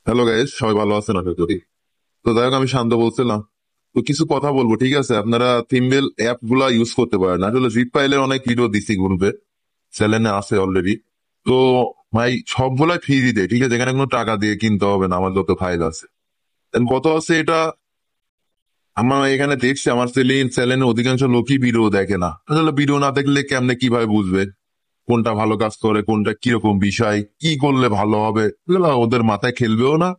Hello guys, সবাই ভালো আছেন আশা করি। তো যাই হোক, আমি শান্ত বলছিলাম। তো কিছু কথা বলবো, ঠিক আছে? আপনারা থিমবেল অ্যাপ গুলা ইউজ করতে পারেন। আসলে জিপ ফাইলের অনেক ভিডিও দিছি গ্রুপে, চ্যানেলে আছে অলরেডি। তো ভাই সবগুলাই ফ্রি দেয়, ঠিক আছে? এখানে কোনো টাকা দিয়ে কিনতে হবে না। আমার যত ফাইল আছে, Then কত আছে এটা আমার এখানে দেখছি। আমার চ্যানেলে অধিকাংশ লোকই ভিডিও দেখে না। আসলে ভিডিও না দেখলে কেমনে কিভাবে বুঝবে কোনটা ভালো কাজ করে, কোনটা কিরকম বিষয়, কি করলে ভালো হবে? এগুলো ওদের মাথায় খেলবেও না,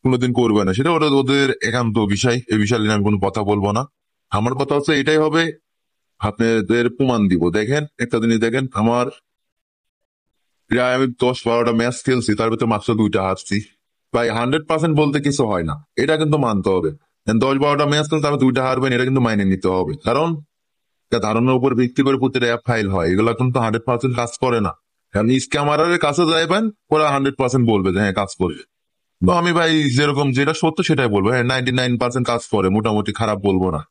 কোনোদিন করবে না। সেটা ওরা ওদের একান্ত বিষয়, এই বিষয় নিয়ে আমি কোনো কথা বলবো না। আমার কথা হচ্ছে এটাই হবে, আপনাদের প্রমাণ দিব। দেখেন, একটা জিনিস দেখেন, আমার প্রায় আমি 10-12টা ম্যাচ খেলছি, তার ভিতরে মাত্র 2টা হারছি। ভাই 100% বলতে কিছু হয় না, এটা কিন্তু মানতে হবে। 10-12টা ম্যাচ খেলতে তারপর 2টা হারবেন, এটা কিন্তু মাইনে নিতে হবে। কারণ একটা ধারণার উপর ভিত্তি করে প্রতিটা অ্যাপ ফাইল হয়, এগুলো কিন্তু 100% কাজ করে না। আপনি স্ক্যামারের কাছে যাইবেন, ওরা 100% বলবে যে হ্যাঁ কাজ করবে। তো আমি ভাই যেরকম যেটা সত্য সেটাই বলবো, হ্যাঁ 99% কাজ করে, মোটামুটি খারাপ বলবো না।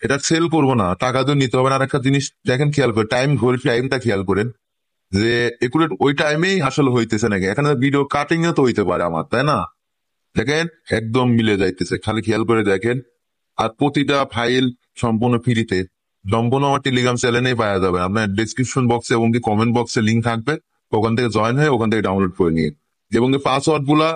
এটা সেল করবো না, টাকা তো নিতে হবে না। আর একটা জিনিস দেখেন, খেয়াল করে টাইম, ঘড়ি টাইমটা খেয়াল করেন যে একুরেট ওই টাইমেই আসলে হইতেছে নাকি। এখানে ভিডিও কাটিং তো হইতে পারে আমার, তাই না? দেখেন, একদম মিলে যাইতেছে, খালি খেয়াল করে দেখেন। আর প্রতিটা ফাইল সম্পূর্ণ ফ্রিতে, সম্পূর্ণ আমার টেলিগ্রাম চ্যানেলেই পাওয়া যাবে। আপনার ডিসক্রিপশন বক্সে এবং কি কমেন্ট বক্সে লিঙ্ক থাকবে, ওখান থেকে জয়েন হয়ে ওখান থেকে ডাউনলোড করে নিয়ে, এবং পাসওয়ার্ড গুলা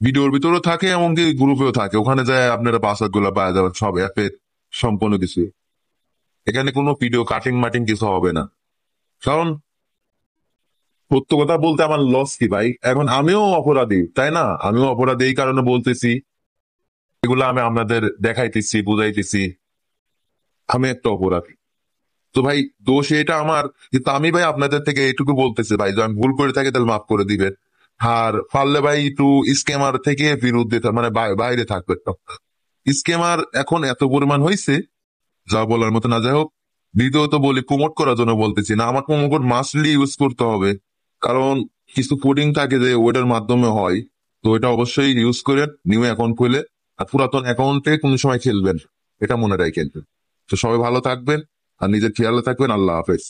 ভিডিওর ভিতরেও থাকে এমনকি গ্রুপেও থাকে। ওখানে যায় আপনারা পাসওয়ার্ড গুলা পাওয়া যাবেন সব অ্যাপের, সম্পূর্ণ কিছু। এখানে কোনো ভিডিও কাটিং মাটিং কিছু হবে না। কারণ সত্য কথা বলতে আমার লস কি ভাই? এখন আমিও অপরাধী, তাই না? আমিও অপরাধী, এই কারণে বলতেছি। এগুলো আমি আপনাদের দেখাইতেছি, বুঝাইতেছি। আমি একটা অপরাধী। তো ভাই দোষ এটা আমার, কিন্তু আমি ভাই আপনাদের থেকে এইটুকু বলতেছি ভাই, যদি আমি ভুল করে থাকি তাহলে মাফ করে দিবেন। আর পারলে ভাই একটু স্ক্যামার থেকে বিরুদ্ধে মানে বাইরে থাকবে। স্ক্যামার এখন এত পরিমাণ হয়েছে, যা বলার মতো না। যাই হোক, দ্বিতীয়ত বলি, প্রমোট করার জন্য বলতেছি না, আমার প্রোমো কোড মাস্টলি ইউজ করতে হবে। কারণ কিছু কোডিং থাকে যে ওটার মাধ্যমে হয়, তো এটা অবশ্যই ইউজ করে নিউ অ্যাকাউন্ট খুলে। আর পুরাতন অ্যাকাউন্টে কোনো সময় খেলবেন, এটা মনে রাখেন। তো সবাই ভালো থাকবেন, আর নিজের খেয়ালে থাকবেন। আল্লাহ হাফেজ।